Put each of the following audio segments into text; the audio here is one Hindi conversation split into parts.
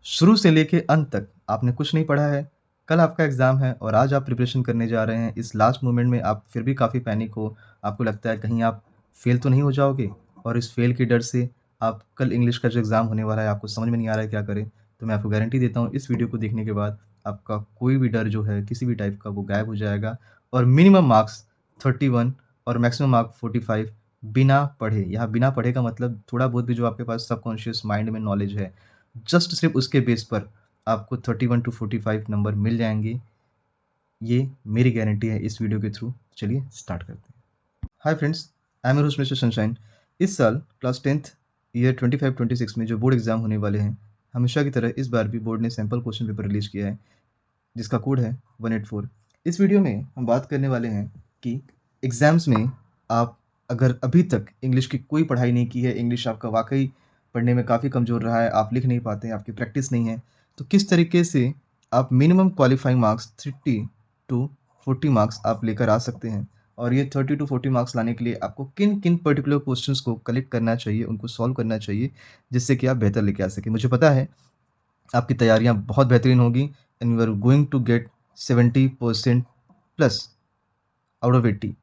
शुरू से लेके अंत तक आपने कुछ नहीं पढ़ा है, कल आपका एग्ज़ाम है और आज आप प्रिपरेशन करने जा रहे हैं। इस लास्ट मोमेंट में आप फिर भी काफ़ी पैनिक हो, आपको लगता है कहीं आप फेल तो नहीं हो जाओगे और इस फेल के डर से आप कल इंग्लिश का जो एग्ज़ाम होने वाला है, आपको समझ में नहीं आ रहा है क्या करें। तो मैं आपको गारंटी देता हूँ इस वीडियो को देखने के बाद आपका कोई भी डर जो है किसी भी टाइप का वो गायब हो जाएगा और मिनिमम मार्क्स 31 और मैक्सिमम मार्क 45 बिना पढ़े। यहाँ बिना पढ़े का मतलब थोड़ा बहुत भी जो आपके पास सबकॉन्शियस माइंड में नॉलेज है, जस्ट सिर्फ़ उसके बेस पर आपको 31 टू 45 नंबर मिल जाएँगे। ये मेरी गारंटी है इस वीडियो के थ्रू। चलिए स्टार्ट करते हैं। Hi friends, I am your host mister sunshine. इस साल क्लास 10th ईयर 25-26 में जो बोर्ड एग्ज़ाम होने वाले हैं, हमेशा की तरह इस बार भी बोर्ड ने सैंपल क्वेश्चन पेपर रिलीज़ किया है, जिसका कोड है 184। इस वीडियो में हम बात करने वाले हैं कि एग्ज़ाम्स में आप अगर अभी तक इंग्लिश की कोई पढ़ाई नहीं की है, इंग्लिश आपका वाक़ई पढ़ने में काफ़ी कमज़ोर रहा है, आप लिख नहीं पाते हैं, आपकी प्रैक्टिस नहीं है, तो किस तरीके से आप minimum qualifying marks 30 to 40 marks आप लेकर आ सकते हैं। और ये 30 टू 40 मार्क्स लाने के लिए आपको किन-किन पर्टिकुलर क्वेश्चंस को कलेक्ट करना चाहिए, उनको सॉल्व करना चाहिए, जिससे कि आप बेहतर लेके आ सकें। मुझे पता है आपकी तैयारियाँ बहुत बेहतरीन होगी and you are going to get 70% plus out of 80।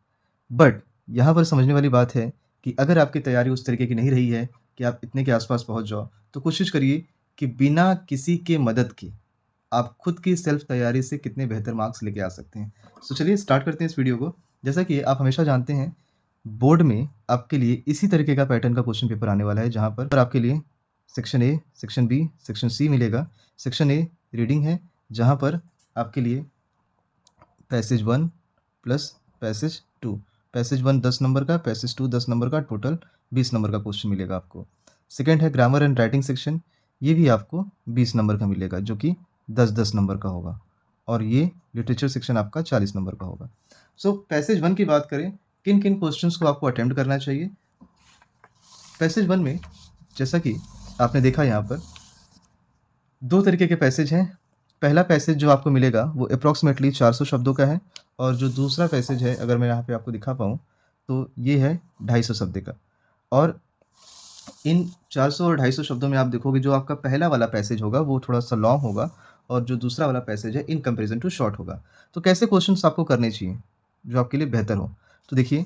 But यहाँ पर समझने वाली बात है कि अगर आपकी तैयारी उस तरीके की नहीं रही है कि आप इतने के आस-पास पहुँच जाओ, तो कोशिश करिए कि बिना किसी के मदद के आप खुद की सेल्फ तैयारी से कितने बेहतर मार्क्स लेके आ सकते हैं। सो चलिए स्टार्ट करते हैं इस वीडियो को। जैसा कि आप हमेशा जानते हैं, बोर्ड में आपके लिए इसी तरीके का पैटर्न का क्वेश्चन पेपर आने वाला है, जहाँ पर आपके लिए section A, section B, section C मिलेगा। सेक्शन ए रीडिंग है, जहाँ पर आपके लिए पैसेज 1 प्लस पैसेज 2। पैसेज 1 10 नंबर का, पैसेज 2 10 नंबर का, टोटल 20 नंबर का क्वेश्चन मिलेगा आपको। सेकंड है ग्रामर एंड राइटिंग सेक्शन, ये भी आपको 20 नंबर का मिलेगा, जो कि 10-10 नंबर का होगा। और ये लिटरेचर सेक्शन आपका 40 नंबर का होगा। सो पैसेज 1 की बात करें, किन-किन क्वेश्चंस को आपको अटेम्प्ट करना चाहिए? पैसेज 1 में जैसा कि आपने देखा यहाँ पर 2 तरीके के पैसेज हैं। पहला पैसेज जो आपको मिलेगा वो अप्रॉक्सिमेटली 400 शब्दों का है और जो दूसरा पैसेज है, अगर मैं यहाँ पे आपको दिखा पाऊँ, तो ये है 250 शब्द का। और इन 400 और 250 शब्दों में आप देखोगे जो आपका पहला वाला पैसेज होगा वो थोड़ा-सा लॉन्ग होगा और जो दूसरा वाला पैसेज है इन कंपैरिज़न टू शॉर्ट होगा। तो कैसे क्वेश्चन्स आपको करने चाहिए, जो आपके लिए बेहतर हो? तो देखिए,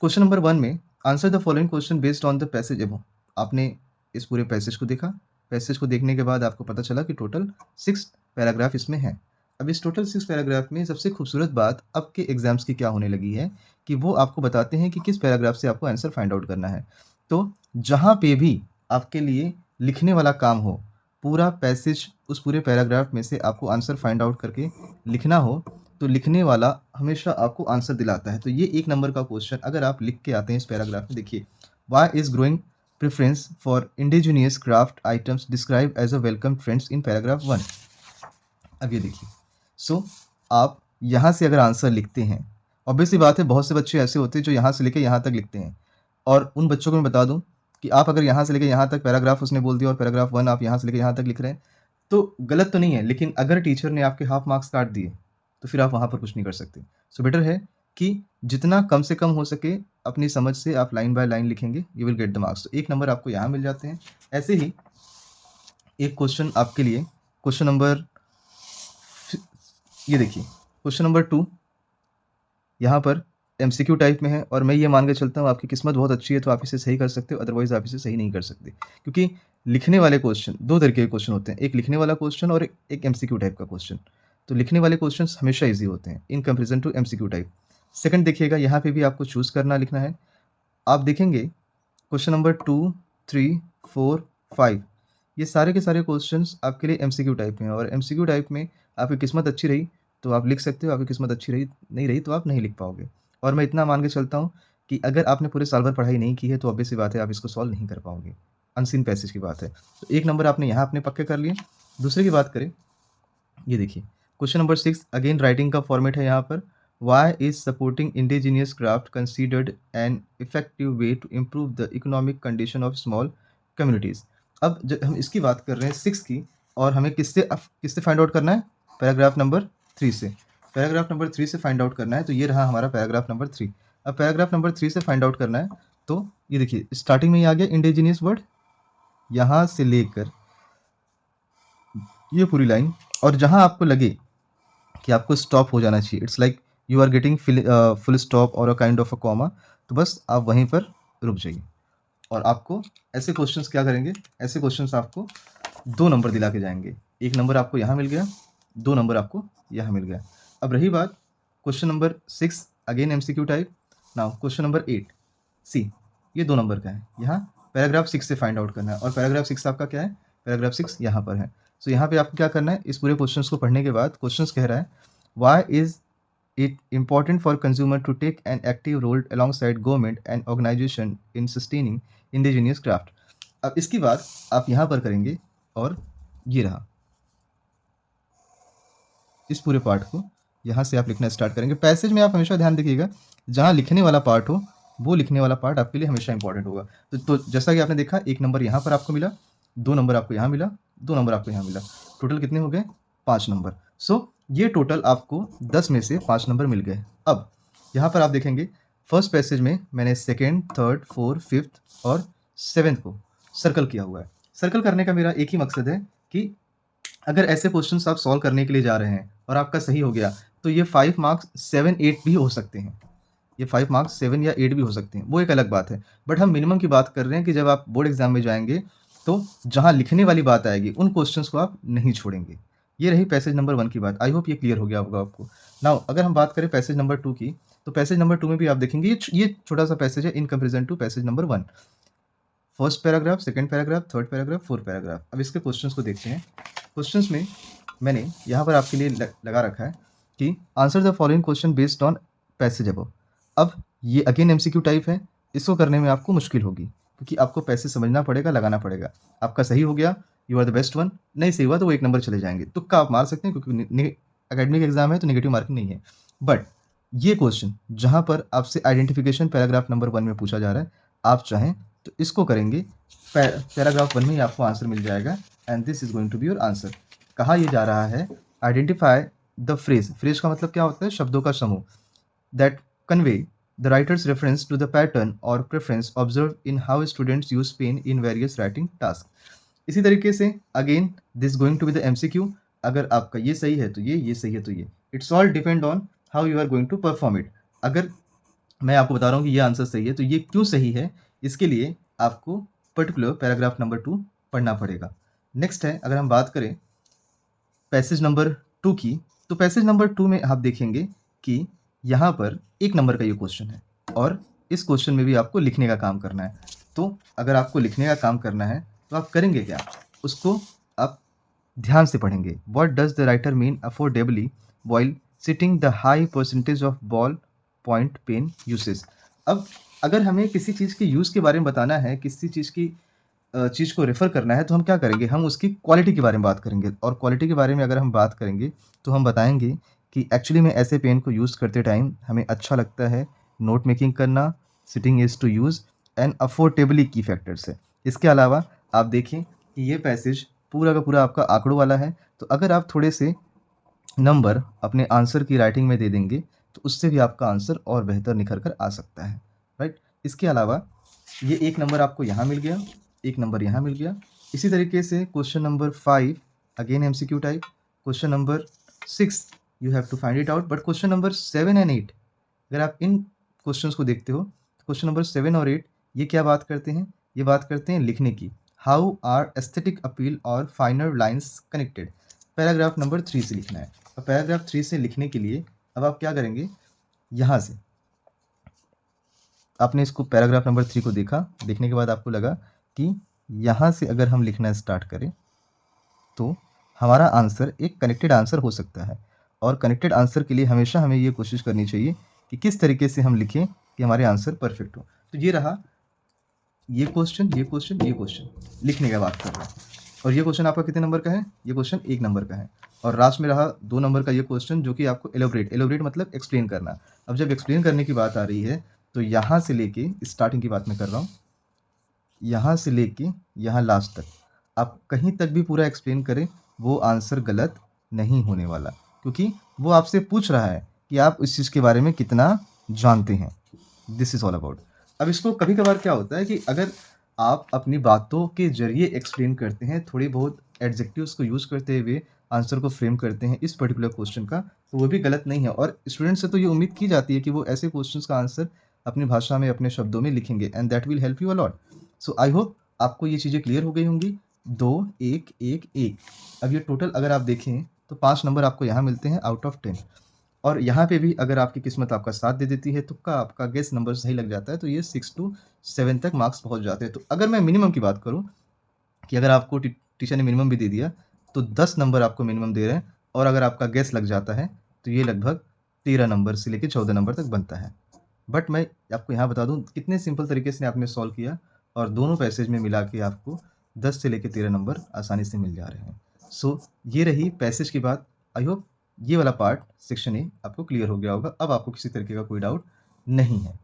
क्वेश्चन नंबर 1 में answer the following question based on the passage above. आपने इस पूरे पैसेज को देखा। पैसेज को देखने के बाद आपको पता चला कि टोटल 6 पैराग्राफ इसमें हैं। अब इस टोटल 6 पैराग्राफ में सबसे खूबसूरत बात अब के एग्ज़ाम्स की क्या होने लगी है कि वो आपको बताते हैं कि किस पैराग्राफ से आपको आंसर फाइंड आउट करना है। तो जहाँ पे भी आपके लिए लिखने वाला काम हो, पूरा पैसेज उस पूरे पैराग्राफ में से आपको आंसर फाइंड आउट करके लिखना हो, तो लिखने वाला हमेशा आपको आंसर दिलाता है। तो ये 1 नंबर का क्वेश्चन अगर आप लिख के आते हैं इस पैराग्राफ में, देखिए, why is growing preference for indigenous craft items described as a welcome trends in paragraph 1। अब ये देखिए, सो आप यहाँ से अगर आंसर लिखते हैं, ऑब्वियस सी बात है बहुत से बच्चे ऐसे होते हैं जो यहाँ से लेके यहाँ तक लिखते हैं। और उन बच्चों को मैं बता दूँ कि आप अगर यहाँ से लेके यहाँ तक पैराग्राफ उसने बोल दिया और पैराग्राफ 1 आप यहाँ से लेके यहाँ तक लिख रहे हैं, तो गलत तो नहीं है, लेकिन अगर टीचर ने आपके हाफ मार्क्स काट दिए, तो फिर आप वहाँ पर कुछ नहीं कर सकते। सो बेटर है कि जितना कम से कम हो सके अपनी समझ से आप लाइन बाय लाइन लिखेंगे, you will get the marks. तो 1 नंबर आपको यहाँ मिल जाते हैं। ऐसे ही एक क्वेश्चन आपके लिए, क्वेश्चन नंबर ये देखिए, क्वेश्चन नंबर 2 यहाँ पर एमसीक्यू टाइप में है और मैं ये मान के चलता हूँ आपकी किस्मत बहुत अच्छी है तो आप इसे सही कर सकते हो, अदरवाइज़ आप इसे सही नहीं कर सकते। क्योंकि लिखने वाले क्वेश्चन 2 तरीके के क्वेश्चन होते हैं, एक लिखने वाला क्वेश्चन और एक एमसीक्यू टाइप का क्वेश्चन। तो लिखने वाले क्वेश्चंस हमेशा ईज़ी होते हैं in comparison to MCQ type. Second देखिएगा, यहाँ पे भी आपको चूज़ करना लिखना है। आप देखेंगे क्वेश्चन नंबर 2, 3, 4, 5 ये सारे के सारे क्वेश्चंस आपके लिए एमसीक्यू टाइप में हैं और एमसीक्यू टाइप में आपकी किस्मत अच्छी रही तो आप लिख सकते हो, आपकी किस्मत अच्छी रही नहीं रही तो आप नहीं लिख पाओगे। और मैं इतना मान के चलता हूँ कि अगर आपने पूरे साल भर पढ़ाई नहीं की है तो ऑब्वियस सी बात है आप इसको सॉल्व नहीं कर पाओगे। अनसीन पैसेज की बात है। तो 1 नंबर आपने यहाँ अपने पक्के कर लिए। दूसरे की बात करें, ये देखिए, क्वेश्चन नंबर 6 अगेन राइटिंग का फॉर्मेट है यहाँ पर। Why is supporting indigenous craft considered an effective way to improve the economic condition of small communities. अब जब हम इसकी बात कर रहे हैं 6 की, और हमें किससे फाइंड आउट करना है? पैराग्राफ नंबर 3 से। पैराग्राफ नंबर 3 से फाइंड आउट करना है, तो ये रहा हमारा पैराग्राफ नंबर 3। अब पैराग्राफ नंबर 3 से फाइंड आउट करना है, तो ये देखिए स्टार्टिंग में ही आ गया इंडिजिनियस वर्ड, यहाँ से लेकर ये पूरी लाइन, और जहाँ आपको लगे कि आपको स्टॉप हो जाना चाहिए, it's like you are getting full stop और a kind of a comma, तो बस आप वहीं पर रुक जाइए। और आपको ऐसे क्वेश्चंस क्या करेंगे, ऐसे क्वेश्चंस आपको 2 नंबर दिला के जाएँगे। 1 नंबर आपको यहाँ मिल गया, 2 नंबर आपको यहाँ मिल गया। अब रही बात question number 6, again MCQ type. Now question number 8 सी, ये 2 नंबर का है। यहाँ पैराग्राफ 6 से फाइंड आउट करना है, और पैराग्राफ 6 आपका क्या है? पैराग्राफ 6 यहाँ पर है। सो यहाँ पे आपको क्या करना है, इस पूरे क्वेश्चंस को पढ़ने के बाद क्वेश्चंस कह रहा है, why is it important for consumer to take an active role alongside government and organization in sustaining indigenous craft। अब इसके बाद आप यहाँ पर करेंगे, और ये रहा, इस पूरे पार्ट को यहाँ से आप लिखना स्टार्ट करेंगे। पैसेज में आप हमेशा ध्यान रखिएगा, जहाँ लिखने वाला पार्ट हो, वो लिखने वाला पार्ट आपके लिए हमेशा इंपॉर्टेंट होगा। तो जैसा कि आपने देखा, 1 नंबर यहाँ पर आपको मिला, 2 नंबर आपको यहाँ मिला, 2 नंबर आपको यहाँ मिला, टोटल कितने हो गए? 5 नंबर। सो ये टोटल आपको 10 में से 5 नंबर मिल गए। अब यहाँ पर आप देखेंगे, फर्स्ट पैसेज में मैंने सेकेंड, थर्ड, फोर्थ, फिफ्थ और सेवेंथ को सर्कल किया हुआ है। सर्कल करने का मेरा एक ही मकसद है कि अगर ऐसे क्वेश्चंस आप सॉल्व करने के लिए जा रहे हैं और आपका सही हो गया, तो ये 5 मार्क्स 7, 8 भी हो सकते हैं। ये 5 मार्क्स 7 या 8 भी हो सकते हैं, वो एक अलग बात है। बट हम मिनिमम की बात कर रहे हैं कि जब आप बोर्ड एग्जाम में जाएँगे, तो जहाँ लिखने वाली बात आएगी, उन क्वेश्चंस को आप नहीं छोड़ेंगे। ये रही पैसेज नंबर 1 की बात। आई होप ये क्लियर हो गया होगा आपको। नाउ अगर हम बात करें पैसेज नंबर 2 की, तो पैसेज नंबर 2 में भी आप देखेंगे, ये छोटा-सा पैसेज है in comparison to passage number 1। First paragraph, second paragraph, third paragraph, fourth paragraph. अब इसके क्वेश्चंस को देखते हैं। क्वेश्चंस में मैंने यहाँ पर आपके लिए लगा रखा है कि answer the following question based on passage above. अब ये अगेन एमसीक्यू टाइप है, इसको करने में आपको मुश्किल होगी, क्योंकि आपको पैसेज समझना पड़ेगा, लगाना पड़ेगा। आपका सही हो गया, you are the best one. नहीं सही हुआ तो वो 1 नंबर चले जाएंगे। तुक्का आप मार सकते हैं, क्योंकि एकेडमिक एग्जाम है तो नेगेटिव मार्किंग नहीं है। बट ये क्वेश्चन जहाँ पर आपसे आइडेंटिफिकेशन पैराग्राफ नंबर 1 में पूछा जा रहा है, आप चाहें तो इसको करेंगे, पैराग्राफ 1 में ही आपको आंसर मिल जाएगा, and this is going to be your answer. कहा यह जा रहा है, आइडेंटिफाई द फ्रेज। फ्रेज का मतलब क्या होता है? शब्दों का समूह। That convey the writer's reference to the pattern और preference observe in how students use pen in various writing task. इसी तरीके से again this going to be the MCQ. अगर आपका ये सही है तो ये सही है तो ये, it's all depend on how you are going to perform it. अगर मैं आपको बता रहा हूँ कि ये आंसर सही है, तो ये क्यों सही है, इसके लिए आपको पर्टिकुलर पैराग्राफ नंबर 2 पढ़ना पड़ेगा। नेक्स्ट है, अगर हम बात करें पैसेज नंबर 2 की, तो पैसेज नंबर 2 में आप देखेंगे कि यहाँ पर 1 नंबर का ये क्वेश्चन है, और इस क्वेश्चन में भी आपको लिखने का काम करना है। तो अगर आपको लिखने का काम करना है, तो आप करेंगे क्या? उसको आप ध्यान से पढ़ेंगे। What does the writer mean affordably while citing the high percentage of ball point pen usage. अब अगर हमें किसी चीज़ के यूज़ के बारे में बताना है, किसी चीज़ की चीज़ को रेफ़र करना है, तो हम क्या करेंगे? हम उसकी क्वालिटी के बारे में बात करेंगे, और क्वालिटी के बारे में अगर हम बात करेंगे, तो हम बताएँगे कि एक्चुअली में ऐसे पेन को यूज़ करते टाइम हमें अच्छा लगता है, नोट मेकिंग करना, citing is to use, and affordably की फैक्टर्स है। इसके अलावा आप देखें कि ये पैसेज पूरा का पूरा आपका आंकड़ों वाला है, तो अगर आप थोड़े से नंबर अपने आंसर की राइटिंग में दे देंगे, तो उससे भी आपका आंसर और बेहतर निखर कर आ सकता है, राइट? इसके अलावा ये 1 नंबर आपको यहाँ मिल गया, 1 नंबर यहाँ मिल गया। इसी तरीके से question number 5 again MCQ type, question number 6 you have to find it out, but question number 7 and 8 अगर आप इन क्वेश्चंस को देखते हो, तो क्वेश्चन नंबर 7 और 8 ये क्या बात करते हैं? ये बात करते हैं लिखने की। हाउ आर एस्थेटिक अपील और फाइनर लाइन्स कनेक्टेड। पैराग्राफ नंबर 3 से लिखना है। और पैराग्राफ 3 से लिखने के लिए अब आप क्या करेंगे? यहाँ से आपने इसको पैराग्राफ नंबर 3 को देखा, देखने के बाद आपको लगा कि यहाँ से अगर हम लिखना स्टार्ट करें, तो हमारा आंसर एक कनेक्टेड आंसर हो सकता है। और कनेक्टेड आंसर के लिए हमेशा हमें ये कोशिश करनी चाहिए कि किस तरीके से हम लिखें कि हमारे आंसर परफेक्ट हो। तो ये रहा, ये क्वेश्चन, ये क्वेश्चन, ये क्वेश्चन लिखने का बात कर रहा है। और ये क्वेश्चन आपका कितने नंबर का है? ये क्वेश्चन 1 नंबर का है। और लास्ट में रहा 2 नंबर का ये क्वेश्चन, जो कि आपको एलोबरेट मतलब एक्सप्लेन करना। अब जब एक्सप्लेन करने की बात आ रही है, तो यहाँ से लेके स्टार्टिंग की बात मैं कर रहा हूँ, यहाँ से लेके यहाँ लास्ट तक आप कहीं तक भी पूरा एक्सप्लेन करें, वो आंसर गलत नहीं होने वाला, क्योंकि वो आपसे पूछ रहा है कि आप इस चीज़ के बारे में कितना जानते हैं। This is all about. अब इसको कभी-कभार क्या होता है कि अगर आप अपनी बातों के ज़रिए एक्सप्लेन करते हैं, थोड़ी बहुत एडजेक्टिव्स को यूज़ करते हुए आंसर को फ्रेम करते हैं इस पर्टिकुलर क्वेश्चन का, तो वो भी गलत नहीं है और स्टूडेंट से तो ये उम्मीद की जाती है कि वो ऐसे क्वेश्चंस का आंसर अपनी भाषा में, अपने शब्दों में लिखेंगे and that will help you a lot. So I hope आपको ये चीज़ें क्लियर हो गई होंगी। 2, 1, 1, 1। अब ये टोटल अगर आप देखें तो 5 नंबर आपको यहाँ मिलते हैं आउट ऑफ 10 और यहाँ पे भी अगर आपकी किस्मत आपका साथ दे देती है, तुक्का आपका गेस नंबर सही लग जाता है, तो ये 6 टू 7 तक मार्क्स पहुँच जाते हैं। तो अगर मैं मिनिमम की बात करूँ कि अगर आपको टीचर ने मिनिमम भी दे दिया, तो 10 नंबर आपको मिनिमम दे रहे हैं और अगर आपका गेस लग जाता है, तो ये लगभग 13 नंबर से लेके 14 नंबर तक बनता है। बट मैं आपको यहाँ बता दूँ कितने सिंपल तरीके से आपने सॉल्व किया और दोनों पैसेज में मिला के आपको 10 से लेके 13 नंबर आसानी से मिल जा रहे हैं। सो ये रही पैसेज की बात। आई होप ये वाला पार्ट सेक्शन ए आपको क्लियर हो गया होगा। अब आपको किसी तरीके का कोई डाउट नहीं है।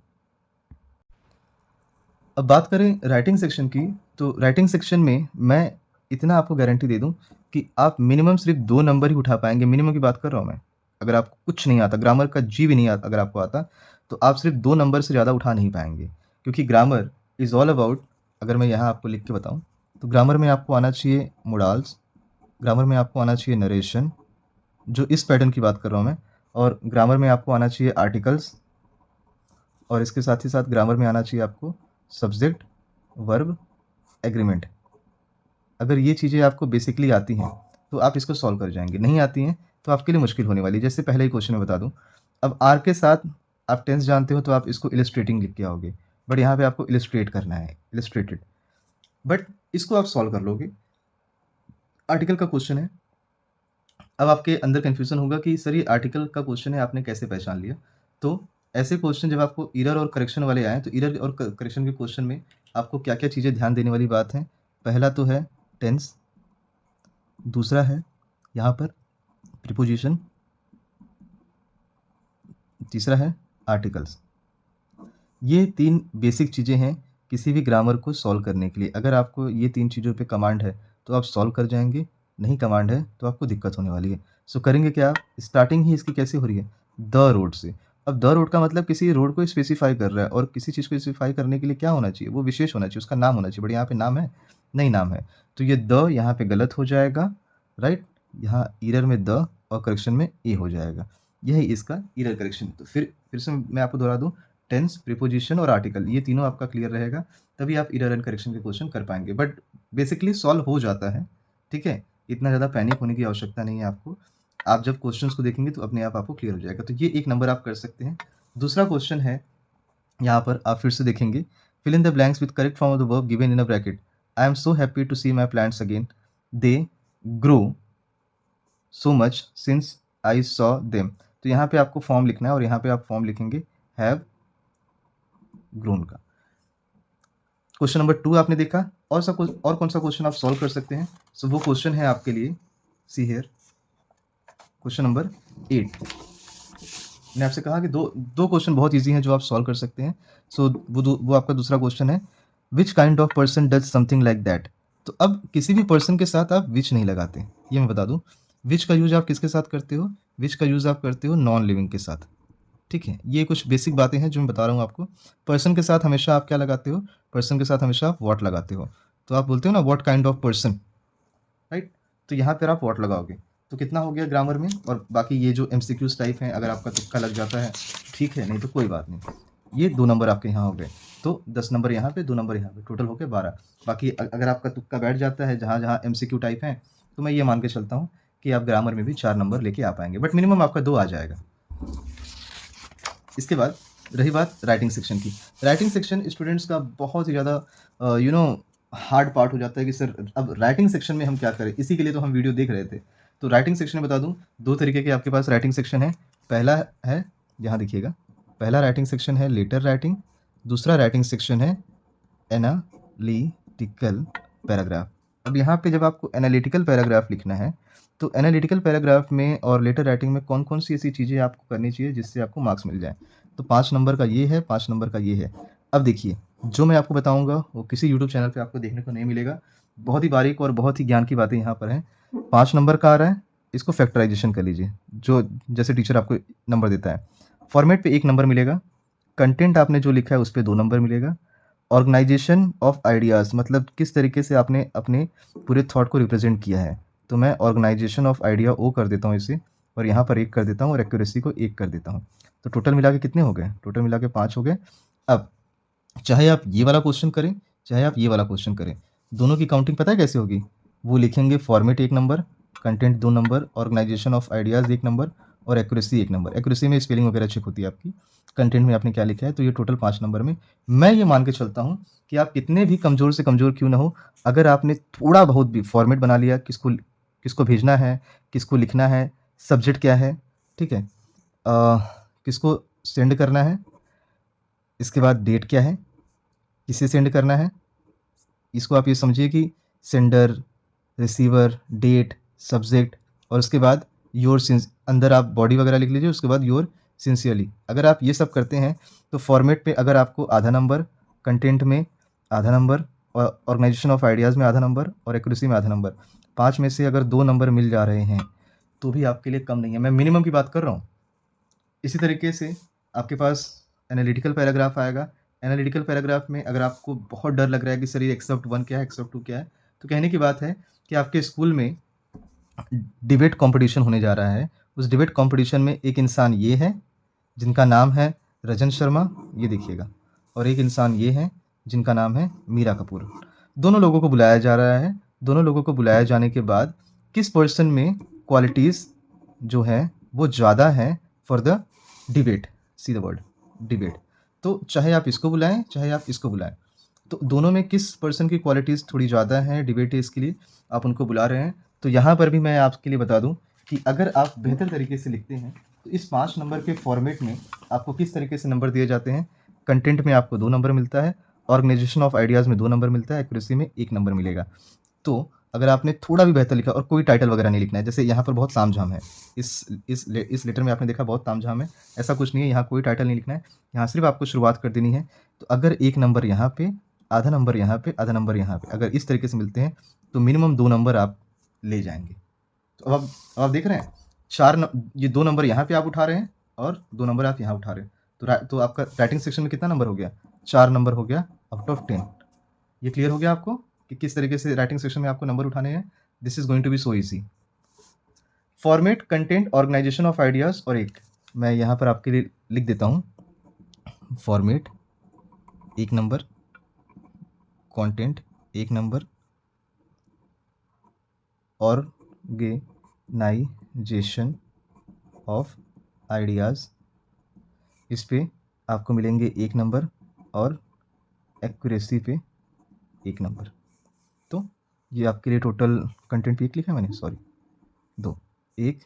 अब बात करें राइटिंग सेक्शन की, तो राइटिंग सेक्शन में मैं इतना आपको गारंटी दे दूँ कि आप मिनिमम सिर्फ 2 नंबर ही उठा पाएँगे। मिनिमम की बात कर रहा हूँ मैं। अगर आपको कुछ नहीं आता, ग्रामर का जी भी नहीं आता अगर आपको आता, तो आप सिर्फ 2 नंबर से ज़्यादा उठा नहीं पाएँगे। क्योंकि ग्रामर इज़ ऑल अबाउट, अगर मैं यहाँ आपको लिख के बताऊँ, तो ग्रामर में आपको आना चाहिए मोडाल्स, ग्रामर में आपको आना चाहिए नरेशन, जो इस पैटर्न की बात कर रहा हूँ मैं, और ग्रामर में आपको आना चाहिए आर्टिकल्स, और इसके साथ ही साथ ग्रामर में आना चाहिए आपको सब्जेक्ट, वर्ब, एग्रीमेंट। अगर ये चीज़ें आपको बेसिकली आती हैं, तो आप इसको सॉल्व कर जाएँगे। नहीं आती हैं, तो आपके लिए मुश्किल होने वाली है। जैसे पहले ही क्वेश्चन में बता दूँ, अब आर के साथ आप टेंस जानते हो, तो आप इसको इलस्ट्रेटिंग लिख के आओगे। बट यहाँ पे आपको इलस्ट्रेट करना है, इलस्ट्रेटेड। बट इसको आप सॉल्व कर लोगे। आर्टिकल का क्वेश्चन है। अब आपके अंदर कन्फ्यूज़न होगा कि सर ये आर्टिकल का क्वेश्चन है, आपने कैसे पहचान लिया? तो ऐसे क्वेश्चन जब आपको एरर और करेक्शन वाले आएँ, तो एरर और क करेक्शन के क्वेश्चन में आपको क्या-क्या चीज़ें ध्यान देने वाली बात है? पहला तो है टेंस, दूसरा है यहाँ पर प्रीपोज़िशन, तीसरा है आर्टिकल्स। ये 3 बेसिक चीज़ें हैं किसी भी ग्रामर को सॉल्व करने के लिए। अगर आपको ये 3 चीज़ों पे कमांड है, तो आप सॉल्व कर जाएँगे, नहीं कमांड है, तो आपको दिक्कत होने वाली है। सो करेंगे क्या आप? स्टार्टिंग ही इसकी कैसे हो रही है? द रोड से। अब द रोड का मतलब किसी रोड को स्पेसिफ़ाई कर रहा है और किसी चीज़ को स्पेसिफ़ाई करने के लिए क्या होना चाहिए? वो विशेष होना चाहिए, उसका नाम होना चाहिए। बट यहाँ पे नाम है? नहीं नाम है। तो ये द यहाँ पे गलत हो जाएगा, राइट? यहाँ एरर में द और करेक्शन में ए हो जाएगा। यही इसका एरर करेक्शन। तो फिर से मैं आपको दोहरा दूँ, टेंस, प्रीपोज़िशन और आर्टिकल, ये तीनों आपका क्लियर रहेगा, तभी आप एरर एंड करेक्शन के क्वेश्चन कर पाएँगे। बट बेसिकली सॉल्व हो जाता है, ठीक है? इतना ज़्यादा पैनिक होने की आवश्यकता नहीं है आपको। आप जब क्वेश्चंस को देखेंगे तो अपने आप आपको क्लियर हो जाएगा। तो ये 1 नंबर आप कर सकते हैं। दूसरा क्वेश्चन है, यहाँ पर आप फिर से देखेंगे, fill in the blanks with correct form of the verb given in a bracket. I am so happy to see my plants again. They grow so much since I saw them. तो यहाँ पे आपको फॉर्म लिखना है और यहाँ पे आप फॉर्म लिखेंगे हैव ग्रोन का। क्वेश्चन नंबर 2 आपने देखा। और कौन सा क्वेश्चन आप सॉल्व कर सकते हैं? सो वो क्वेश्चन है आपके लिए, सी हियर, क्वेश्चन नंबर 8। मैंने आपसे कहा कि दो क्वेश्चन बहुत ईजी हैं जो आप सॉल्व कर सकते हैं। सो वो आपका दूसरा क्वेश्चन है, which kind of person does something like that. तो अब किसी भी पर्सन के साथ आप विच नहीं लगाते, ये मैं बता दूं। विच का यूज आप किसके साथ करते हो? विच का यूज आप करते हो नॉन लिविंग के साथ, ठीक है? ये कुछ बेसिक बातें हैं जो मैं बता रहा हूँ आपको। पर्सन के साथ हमेशा आप क्या लगाते हो? पर्सन के साथ हमेशा आप व्हाट लगाते हो। तो आप बोलते हो ना what kind of person, right? तो यहाँ पर आप व्हाट लगाओगे। तो कितना हो गया ग्रामर में? और बाकी ये जो एमसीक्यूज टाइप हैं, अगर आपका तुक्का लग जाता है ठीक है, नहीं तो कोई बात नहीं। ये 2 नंबर आपके यहाँ हो गए। तो 10 नंबर यहाँ पे, 2 नंबर यहाँ पे, टोटल हो गए 12। बाकी अगर आपका तुक्का बैठ जाता है जहाँ-जहाँ एमसीक्यू टाइप हैं, तो मैं ये मान के चलता हूँ कि आप ग्रामर में भी 4 नंबर लेके आ पाएँगे। बट मिनिमम आपका 2 आ जाएगा। इसके बाद रही बात राइटिंग सेक्शन की। राइटिंग सेक्शन स्टूडेंट्स का बहुत ही ज़्यादा हार्ड पार्ट हो जाता है कि सर अब राइटिंग सेक्शन में हम क्या करें? इसी के लिए तो हम वीडियो देख रहे थे। तो राइटिंग सेक्शन में बता दूँ, 2 तरीके के आपके पास राइटिंग सेक्शन है। पहला है, यहाँ देखिएगा, पहला राइटिंग सेक्शन है लेटर राइटिंग, दूसरा राइटिंग सेक्शन है एनालिटिकल पैराग्राफ। अब यहाँ पे जब आपको एनालिटिकल पैराग्राफ लिखना है, तो एनालिटिकल पैराग्राफ में और लेटर राइटिंग में कौन-कौन सी ऐसी चीज़ें आपको करनी चाहिए जिससे आपको मार्क्स मिल जाएँ? तो 5 नंबर का ये है, 5 नंबर का ये है। अब देखिए, जो मैं आपको बताऊँगा वो किसी यूट्यूब चैनल पे आपको देखने को नहीं मिलेगा। बहुत ही बारीक और बहुत ही ज्ञान की बातें यहाँ पर हैं। 5 नंबर का आ रहा है, इसको फैक्टराइज़ेशन कर लीजिए, जो जैसे टीचर आपको नंबर देता है। फॉर्मेट पे 1 नंबर मिलेगा, कंटेंट आपने जो लिखा है उस पे 2 नंबर मिलेगा, ऑर्गेनाइजेशन ऑफ आइडियाज़ मतलब किस तरीके से आपने अपने पूरे थॉट को रिप्रेजेंट किया है। तो मैं ऑर्गेनाइजेशन ऑफ आइडिया ओ कर देता हूँ इसे, और यहाँ पर 1 कर देता हूँ और एक्यूरेसी को 1 कर देता हूँ। तो टोटल मिला के कितने हो गए? टोटल मिला के 5 हो गए। अब चाहे आप ये वाला क्वेश्चन करें, चाहे आप ये वाला क्वेश्चन करें, दोनों की काउंटिंग पता है कैसे होगी? वो लिखेंगे फॉर्मेट 1 नंबर, कंटेंट 2 नंबर, ऑर्गेनाइजेशन ऑफ आइडियाज़ 1 नंबर और एक्यूरेसी 1 नंबर। एक्यूरेसी में स्पेलिंग वगैरह चेक होती है आपकी, कंटेंट में आपने क्या लिखा है, तो ये टोटल 5 नंबर में। मैं ये मान के चलता हूँ कि आप कितने भी कमज़ोर से कमज़ोर क्यों ना हो, अगर आपने थोड़ा बहुत भी फॉर्मेट बना लिया, किसको किसको भेजना है, किसको लिखना है, सब्जेक्ट क्या है, ठीक है? किसको सेंड करना है, इसके बाद डेट क्या है, किसे सेंड करना है, इसको आप ये समझिए कि सेंडर, रिसीवर, डेट, सब्जेक्ट और उसके बाद योर सिंस अंदर आप बॉडी वगैरह लिख लीजिए, उसके बाद योर सिंसियरली। अगर आप ये सब करते हैं तो फॉर्मेट पे अगर आपको आधा नंबर, कंटेंट में आधा नंबर और ऑर्गेनाइजेशन ऑफ आइडियाज़ में आधा नंबर और एक्यूरेसी में आधा नंबर, 5 में से अगर 2 नंबर मिल जा रहे हैं तो भी आपके लिए कम नहीं है। मैं मिनिमम की बात कर रहा हूँ। इसी तरीके से आपके पास एनालिटिकल पैराग्राफ आएगा। एनालिटिकल पैराग्राफ में अगर आपको बहुत डर लग रहा है कि सर ये एक्सेप्ट 1 क्या है, एक्सेप्ट 2 क्या है, तो कहने की बात है कि आपके स्कूल में डिबेट कंपटीशन होने जा रहा है। उस डिबेट कंपटीशन में एक इंसान ये है जिनका नाम है रजन शर्मा, ये देखिएगा, और एक इंसान ये है जिनका नाम है मीरा कपूर। दोनों लोगों को बुलाया जा रहा है। दोनों लोगों को बुलाए जाने के बाद किस पर्सन में क्वालिटीज़ जो है वो ज़्यादा है for the debate, see the word debate. तो चाहे आप इसको बुलाएं, चाहे आप इसको बुलाएं, तो दोनों में किस पर्सन की क्वालिटीज़ थोड़ी ज़्यादा हैं डिबेट इसके लिए आप उनको बुला रहे हैं। तो यहाँ पर भी मैं आपके लिए बता दूं कि अगर आप बेहतर तरीके से लिखते हैं तो इस 5 नंबर के फॉर्मेट में आपको किस तरीके से नंबर दिए जाते हैं। कंटेंट में आपको 2 नंबर मिलता है, ऑर्गेनाइजेशन ऑफ आइडियाज़ में 2 नंबर मिलता है, एक्यूरेसी में 1 नंबर मिलेगा। तो अगर आपने थोड़ा भी बेहतर लिखा और कोई टाइटल वगैरह नहीं लिखना है, जैसे यहाँ पर बहुत तामझाम है, इस लेटर में आपने देखा बहुत तामझाम है, ऐसा कुछ नहीं है, यहाँ कोई टाइटल नहीं लिखना है, यहाँ सिर्फ आपको शुरुआत कर देनी है। तो अगर 1 नंबर यहाँ पे, आधा नंबर यहाँ पे, आधा नंबर यहाँ पे, अगर इस तरीके से मिलते हैं तो मिनिमम 2 नंबर आप ले जाएंगे। तो अब आप देख रहे हैं ये 2 नंबर यहाँ पे आप उठा रहे हैं और 2 नंबर आप यहाँ उठा रहे हैं, तो आपका राइटिंग सेक्शन में कितना नंबर हो गया? 4 नंबर हो गया आउट ऑफ 10। ये क्लियर हो गया आपको कि किस तरीके से राइटिंग सेक्शन में आपको नंबर उठाने हैं? This is going to be so easy. Format, content, organization of ideas और एक मैं यहाँ पर आपके लिए लिख देता हूँ। फॉर्मेट 1 नंबर, कंटेंट 1 नंबर, ऑर्गेनाइजेशन ऑफ आइडियाज़ इस पे आपको मिलेंगे 1 नंबर और एक्यूरेसी पे 1 नंबर। तो ये आपके लिए टोटल कंटेंट पे 1 लिखा है मैंने, सॉरी 2, 1,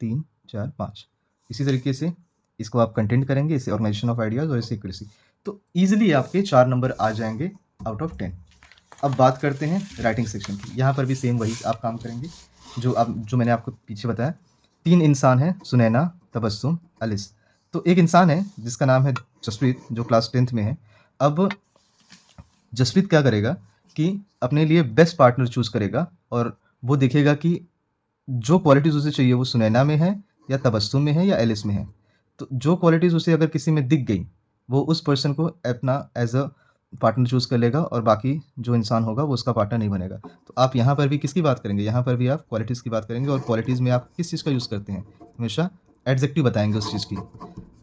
3, 4, 5। इसी तरीके से इसको आप कंटेंट करेंगे, इसे ऑर्गेनाइजेशन ऑफ आइडियाज़ और इसे एक्यूरेसी, तो ईजिली आपके 4 नंबर आ जाएंगे आउट ऑफ 10। अब बात करते हैं राइटिंग सेक्शन की। यहाँ पर भी सेम वही आप काम करेंगे जो मैंने आपको पीछे बताया। 3 इंसान हैं, सुनैना, तबस्सुम, अलिस। तो एक इंसान है जिसका नाम है जसप्रीत, जो क्लास 10th में है। अब जसप्रीत क्या करेगा कि अपने लिए बेस्ट पार्टनर चूज़ करेगा और वो देखेगा कि जो क्वालिटीज़ उसे चाहिए वो सुनैना में है या तबस्सुम में है या एलिस में है। तो जो क्वालिटीज़ उसे अगर किसी में दिख गई, वो उस पर्सन को अपना एज़ अ पार्टनर चूज़ कर लेगा और बाकी जो इंसान होगा वो उसका पार्टनर नहीं बनेगा। तो आप यहाँ पर भी किसकी बात करेंगे? यहाँ पर भी आप क्वालिटीज़ की बात करेंगे और क्वालिटीज़ में आप किस चीज़ का यूज़ करते हैं? हमेशा एडजेक्टिव बताएँगे उस चीज़ की।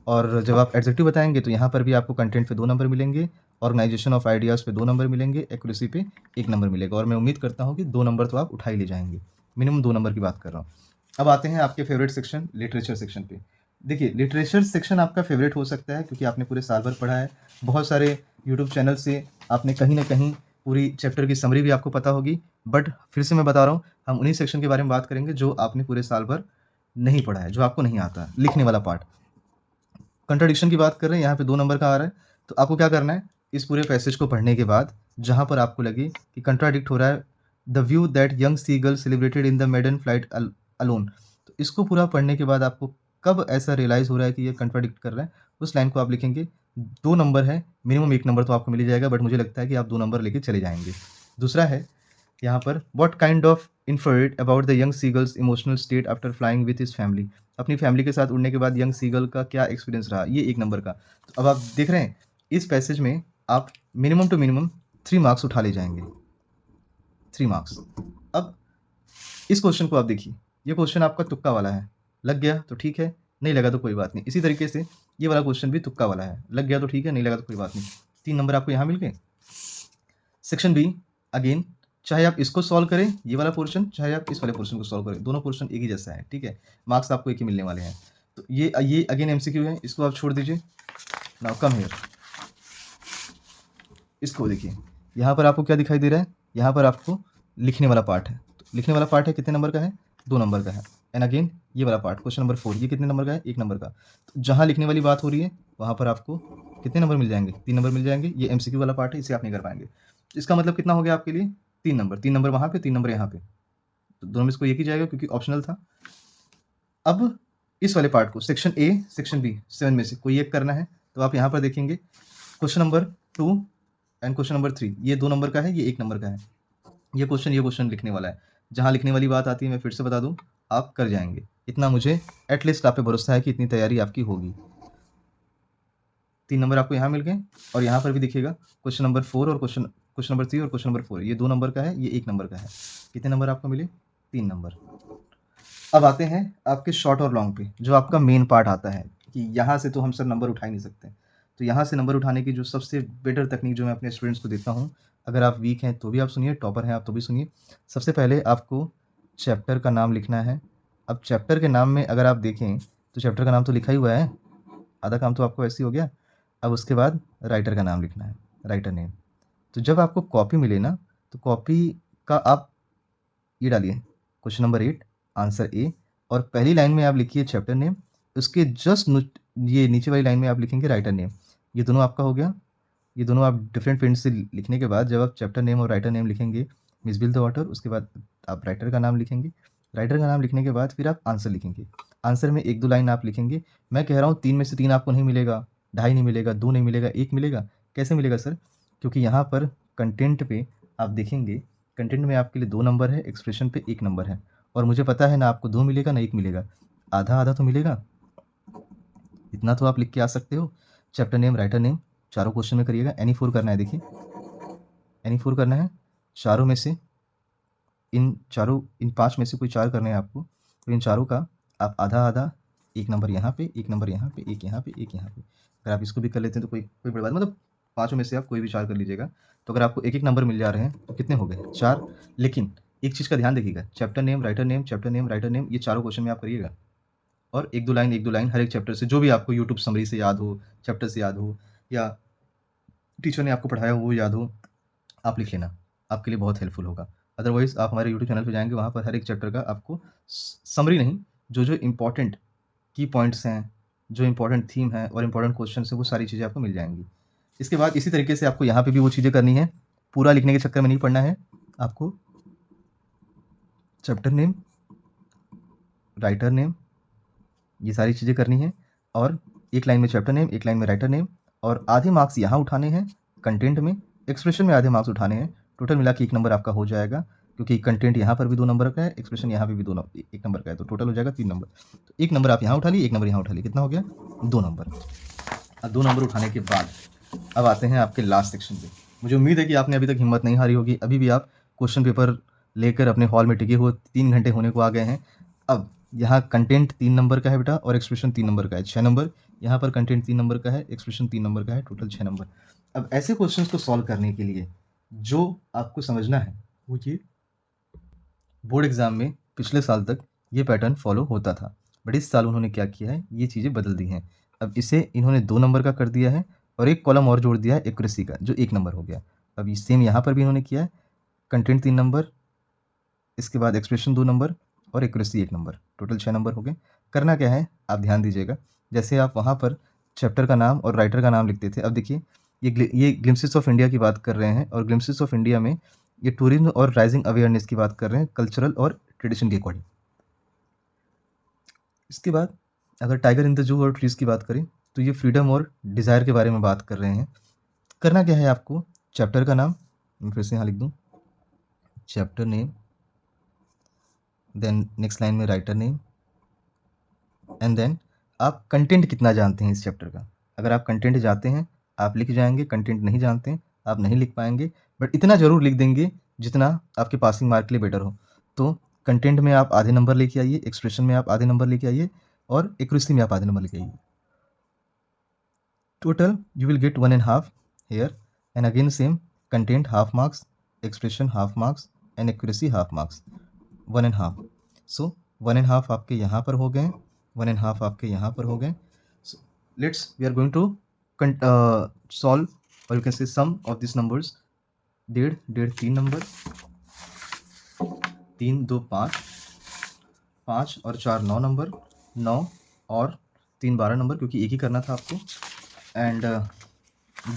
और जब आप एडजेक्टिव बताएँगे तो यहाँ पर भी आपको कंटेंट पे 2 नंबर मिलेंगे, ऑर्गेनाइजेशन ऑफ आइडियाज़ पे 2 नंबर मिलेंगे, एक्यूरेसी पे 1 नंबर मिलेगा और मैं उम्मीद करता हूँ कि 2 नंबर तो आप उठा ही ले जाएँगे। मिनिमम 2 नंबर की बात कर रहा हूँ। अब आते हैं आपके फेवरेट सेक्शन लिटरेचर सेक्शन पे। देखिए लिटरेचर सेक्शन आपका फेवरेट हो सकता है क्योंकि आपने पूरे साल भर पढ़ा है। बहुत सारे यूट्यूब चैनल से आपने कहीं न कहीं पूरी चैप्टर की समरी भी आपको पता होगी। बट फिर से मैं बता रहा हूँ, हम उन्हीं सेक्शन के बारे में बात करेंगे जो आपने पूरे साल भर नहीं पढ़ा है, जो आपको नहीं आता है, लिखने वाला पार्ट। कंट्राडिक्शन की बात कर रहे हैं, यहाँ पे 2 नंबर का आ रहा है। तो आपको क्या करना है, इस पूरे पैसेज को पढ़ने के बाद जहाँ पर आपको लगे कि कंट्राडिक्ट हो रहा है, the view that young seagull celebrated in the maiden flight alone, तो इसको पूरा पढ़ने के बाद आपको कब ऐसा रियलाइज़ हो रहा है कि ये कंट्राडिक्ट कर रहा है, उस लाइन को आप लिखेंगे। 2 नंबर है, मिनिमम 1 नंबर तो आपको मिल ही जाएगा, बट मुझे लगता है कि आप 2 नंबर लेके चले जाएँगे। दूसरा है यहाँ पर what kind of inferred about the young seagulls emotional state after flying with his family, अपनी फैमिली के साथ उड़ने के बाद यंग सीगल का क्या एक्सपीरियंस रहा, ये 1 नंबर का। तो अब आप देख रहे हैं इस पैसेज में आप मिनिमम टू मिनिमम 3 मार्क्स उठा ले जाएँगे, 3 मार्क्स। अब इस क्वेश्चन को आप देखिए, ये क्वेश्चन आपका तुक्का वाला है, लग गया तो ठीक है, नहीं लगा तो कोई बात नहीं। इसी तरीके से ये वाला क्वेश्चन भी तुक्का वाला है, लग गया तो ठीक है, नहीं लगा तो कोई बात नहीं। 3 नंबर आपको यहाँ मिल गए। सेक्शन बी, अगेन चाहे आप इसको सॉल्व करें, ये वाला पोर्शन, चाहे आप इस वाले पोर्शन को सॉल्व करें, दोनों पोर्शन एक ही जैसा है, ठीक है? मार्क्स आपको एक ही मिलने वाले हैं। तो ये अगेन एमसीक्यू है, इसको आप छोड़ दीजिए। नाउ कम हियर, इसको देखिए, यहाँ पर आपको क्या दिखाई दे रहा है? यहाँ पर आपको लिखने वाला पार्ट है। तो लिखने वाला पार्ट है, कितने नंबर का है? 2 नंबर का है। एंड अगेन ये वाला पार्ट, क्वेश्चन नंबर 4, ये कितने नंबर का है? 1 नंबर का। तो जहाँ लिखने वाली बात हो रही है, वहाँ पर आपको कितने नंबर मिल जाएंगे? 3 नंबर मिल जाएंगे। ये एमसीक्यू वाला पार्ट है, इसे आप नहीं कर पाएंगे। इसका मतलब कितना हो गया आपके लिए? 3 नंबर। 3 नंबर वहाँ पे, 3 नंबर यहाँ पे। तो दोनों में इसको एक ही जाएगा क्योंकि ऑप्शनल था। अब इस वाले पार्ट को सेक्शन ए, सेक्शन बी, 7 में से कोई एक करना है। तो आप यहाँ पर देखेंगे question number 2 and question number 3, ये 2 नंबर का है, ये 1 नंबर का है। ये क्वेश्चन लिखने वाला है। जहाँ लिखने वाली बात आती है, मैं फिर से बता दूँ, आप कर जाएंगे। इतना मुझे एटलीस्ट आप पे भरोसा है कि इतनी तैयारी आपकी होगी। 3 नंबर आपको यहाँ मिल गए और यहाँ पर भी देखिएगा क्वेश्चन नंबर 4 और क्वेश्चन नंबर 3 और क्वेश्चन नंबर 4, ये 2 नंबर का है, ये 1 नंबर का है। कितने नंबर आपको मिले? 3 नंबर। अब आते हैं आपके शॉर्ट और लॉन्ग पे, जो आपका मेन पार्ट आता है कि यहाँ से तो हम सब नंबर उठा ही नहीं सकते। तो यहाँ से नंबर उठाने की जो सबसे बेटर तकनीक जो मैं अपने स्टूडेंट्स को देता हूँ, अगर आप वीक हैं तो भी आप सुनिए, टॉपर हैं आप तो भी सुनिए। सबसे पहले आपको चैप्टर का नाम लिखना है। अब चैप्टर के नाम में अगर आप देखें तो चैप्टर का नाम तो लिखा ही हुआ है, आधा काम तो आपको ऐसे ही हो गया। अब उसके बाद राइटर का नाम लिखना है, राइटर नेम। तो जब आपको कॉपी मिले ना, तो कॉपी का आप ये डालिए क्वेश्चन नंबर 8 आंसर ए, और पहली लाइन में आप लिखिए चैप्टर नेम, उसके जस्ट ये नीचे वाली लाइन में आप लिखेंगे राइटर नेम। ये दोनों आपका हो गया। ये दोनों आप डिफरेंट पेन से लिखने के बाद जब आप चैप्टर नेम और राइटर नेम लिखेंगे, मिस बिल द ऑटर, उसके बाद आप राइटर का नाम लिखेंगे। राइटर का नाम लिखने के बाद फिर आप आंसर लिखेंगे। आंसर में 1-2 लाइन आप लिखेंगे। मैं कह रहा हूँ 3 में से 3 आपको नहीं मिलेगा, ढाई नहीं मिलेगा, 2 नहीं मिलेगा, 1 मिलेगा। कैसे मिलेगा सर? क्योंकि यहाँ पर कंटेंट पे आप देखेंगे, कंटेंट में आपके लिए 2 नंबर है, एक्सप्रेशन पे 1 नंबर है, और मुझे पता है ना आपको 2 मिलेगा ना 1 मिलेगा, आधा-आधा तो मिलेगा। इतना तो आप लिख के आ सकते हो। चैप्टर नेम, राइटर नेम चारों क्वेश्चन में करिएगा। एनी 4 करना है, देखिए एनी 4 करना है। चारों में से इन 5 में से कोई 4 करने हैं आपको, तो इन चारों का आप आधा-आधा, 1 नंबर यहाँ पे, 1 नंबर यहाँ पे, 1 यहाँ पे, 1 यहाँ पे। अगर आप इसको भी कर लेते हैं तो कोई बड़ी बात, मतलब पाँचों में से आप कोई भी 4 कर लीजिएगा। तो अगर आपको 1-1 नंबर मिल जा रहे हैं तो कितने हो गए? 4। लेकिन एक चीज़ का ध्यान रखिएगा, chapter name, writer name, chapter name, writer name, ये चारों क्वेश्चन में आप करिएगा। और 1-2 लाइन, 1-2 लाइन हर एक चैप्टर से, जो भी आपको यूट्यूब समरी से याद हो, चैप्टर से याद हो, या टीचर ने आपको पढ़ाया हो वो याद हो, आप लिख लेना, आपके लिए बहुत हेल्पफुल होगा। अदरवाइज़ आप हमारे यूट्यूब चैनल पे जाएँगे, वहाँ पर हर एक चैप्टर का आपको समरी नहीं, जो इम्पोर्टेंट की पॉइंट्स हैं, जो इम्पोर्टेंट थीम है और इम्पोर्टेंट क्वेश्चंस हैं, वो सारी चीज़ें आपको मिल जाएँगी। इसके बाद इसी तरीके से आपको यहाँ पे भी वो चीज़ें करनी है। पूरा लिखने के चक्कर में नहीं पढ़ना है आपको। चैप्टर नेम, राइटर नेम, ये सारी चीज़ें करनी है, और एक लाइन में चैप्टर नेम, एक लाइन में राइटर नेम, और आधे मार्क्स यहाँ उठाने हैं कंटेंट में, एक्सप्रेशन में आधे मार्क्स उठाने हैं। टोटल मिला के 1 नंबर आपका हो जाएगा, क्योंकि कंटेंट यहाँ पर भी 2 नंबर का है, एक्सप्रेशन यहाँ पे भी 1 नंबर का है, तो टोटल हो जाएगा 3 नंबर। तो 1 नंबर आप यहाँ उठा लिए, 1 नंबर यहाँ उठा लिए, कितना हो गया? 2 नंबर। अब 2 नंबर उठाने के बाद अब आते हैं आपके लास्ट सेक्शन पे। मुझे उम्मीद है कि आपने अभी तक हिम्मत नहीं हारी होगी, अभी भी आप क्वेश्चन पेपर लेकर अपने हॉल में टिके हो, 3 घंटे होने को आ गए हैं। अब यहाँ कंटेंट 3 नंबर का है बेटा, और एक्सप्रेशन 3 नंबर का है, 6 नंबर। यहाँ पर कंटेंट 3 नंबर का है, एक्सप्रेशन 3 नंबर का है, टोटल 6 नंबर। अब ऐसे क्वेश्चंस को सॉल्व करने के लिए जो आपको समझना है वो ये, बोर्ड एग्जाम में पिछले साल तक ये पैटर्न फॉलो होता था, बट इस साल उन्होंने क्या किया है, ये चीज़ें बदल दी हैं। अब इसे इन्होंने 2 नंबर का कर दिया है, और एक कॉलम और जोड़ दिया है एक्यूरेसी का, जो 1 नंबर हो गया। अब ये सेम यहाँ पर भी इन्होंने किया है, कंटेंट 3 नंबर, इसके बाद एक्सप्रेशन 2 नंबर, और एक्यूरेसी 1 नंबर, टोटल 6 नंबर हो गए। करना क्या है, आप ध्यान दीजिएगा, जैसे आप वहाँ पर चैप्टर का नाम और राइटर का नाम लिखते थे, अब देखिए ये ग्लिम्पसेस ऑफ इंडिया की बात कर रहे हैं, और ग्लिम्पसेस ऑफ इंडिया में ये टूरिज्म और राइजिंग अवेयरनेस की बात कर रहे हैं, कल्चरल और ट्रेडिशन के अकॉर्डिंग। इसके बाद अगर टाइगर इन द जू और ट्रीज़ की बात करें, तो ये फ्रीडम और डिज़ायर के बारे में बात कर रहे हैं। करना क्या है आपको, चैप्टर का नाम मैं फिर से यहाँ लिख दूँ, chapter name, then next line में राइटर नेम, एंड देन आप कंटेंट कितना जानते हैं इस चैप्टर का। अगर आप कंटेंट जानते हैं, आप लिख जाएँगे, कंटेंट नहीं जानते हैं, आप नहीं लिख पाएँगे, बट इतना ज़रूर लिख देंगे जितना आपके पासिंग मार्क के लिए बेटर हो। तो कंटेंट में आप आधे नंबर लेके आइए, एक्सप्रेशन में आप आधे नंबर लेके आइए और एक्यूरेसी में आप आधे नंबर लेके आइए। Total you will get 1.5 here, and again same, content half marks, expression half marks and accuracy half marks, 1.5. So 1.5 आपके यहाँ पर हो गए, 1.5 आपके यहाँ पर हो गए. So let's we are going to solve, or you can say sum of these numbers. 1.5 3 number, 3 2 5, 5 और 4 9 नंबर, 9 और 3 12 नंबर, क्योंकि एक ही करना था आपको, एंड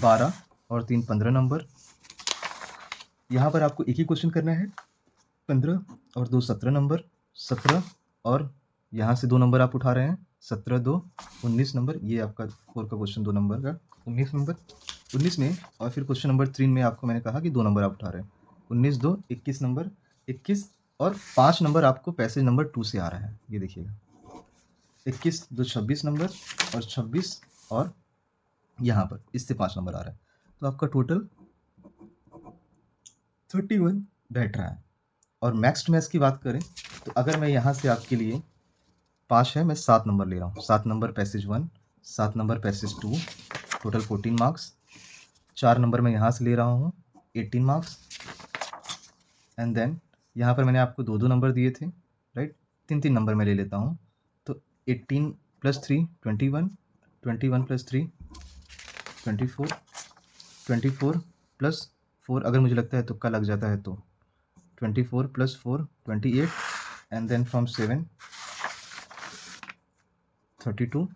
12 और 3 15 नंबर. यहाँ पर आपको एक ही क्वेश्चन करना है, 15 और 2 17 नंबर, 17 और यहाँ से 2 नंबर आप उठा रहे हैं, 17 2 19 नंबर. ये आपका 4 का क्वेश्चन 2 नंबर का 19 नंबर, 19 में, और फिर क्वेश्चन नंबर 3 में आपको मैंने कहा कि 2 नंबर आप उठा रहे हैं, 19 2 21 नंबर, 21 और 5 नंबर आपको पैसेज नंबर 2 से आ रहा है. ये देखिएगा, 21 2 26 नंबर और 26 और यहाँ पर इससे 5 नंबर आ रहा है. तो आपका टोटल 31 बैठ रहा है. और मैक्स टू मैक्स की बात करें तो अगर मैं यहाँ से आपके लिए 5 है, मैं 7 नंबर ले रहा हूँ. 7 number passage 1, 7 number passage 2, total 14 marks. 4 number मैं यहाँ से ले रहा हूँ, 18 मार्क्स. एंड देन यहाँ पर मैंने आपको 2 नंबर दिए थे, राइट. 3 नंबर मैं ले लेता हूँ. तो 18 + 3 21, 21 + 3 24, 24 + 4, अगर मुझे लगता है तुक्का लग जाता है तो 24 + 4 28, and then from 7 32.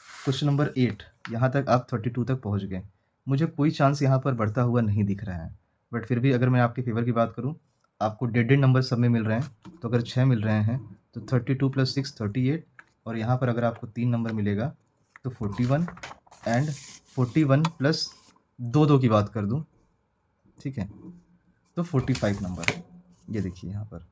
Question number 8, यहाँ तक आप 32 तक पहुँच गए. मुझे कोई चांस यहाँ पर बढ़ता हुआ नहीं दिख रहा है, बट फिर भी अगर मैं आपके फेवर की बात करूँ, आपको डेढ़ नंबर सब में मिल रहे हैं. तो अगर 6 मिल रहे हैं तो 32 + 6 38, और यहाँ पर अगर आपको 3 नंबर मिलेगा तो 41, एंड 41 प्लस 2 की बात कर दूँ, ठीक है, तो 45 नंबर. ये देखिए यहाँ पर.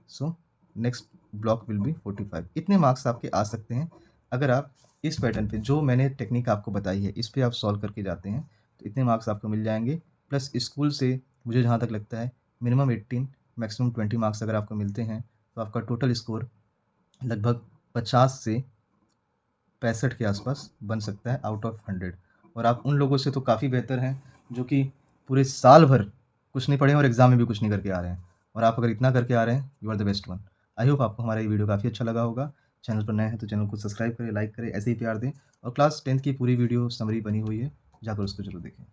So next block will be 45. इतने मार्क्स आपके आ सकते हैं अगर आप इस पैटर्न पे, जो मैंने टेक्निक आपको बताई है, इस पे आप सॉल्व करके जाते हैं तो इतने मार्क्स आपको मिल जाएंगे. प्लस स्कूल से मुझे जहाँ तक लगता है मिनिमम 18 मैक्सिमम 20 मार्क्स अगर आपको मिलते हैं तो आपका टोटल स्कोर लगभग 50 से 65 के आसपास बन सकता है आउट ऑफ 100. और आप उन लोगों से तो काफ़ी बेहतर हैं जो कि पूरे साल भर कुछ नहीं पढ़े और एग्ज़ाम में भी कुछ नहीं करके आ रहे हैं. और आप अगर इतना करके आ रहे हैं, you are the best one. I hope आपको हमारा ये वीडियो काफ़ी अच्छा लगा होगा. चैनल पर नए हैं तो चैनल को सब्सक्राइब करें, लाइक करें, ऐसे ही प्यार दें. और क्लास 10th की पूरी वीडियो समरी बनी हुई है, जाकर उसको जरूर देखें.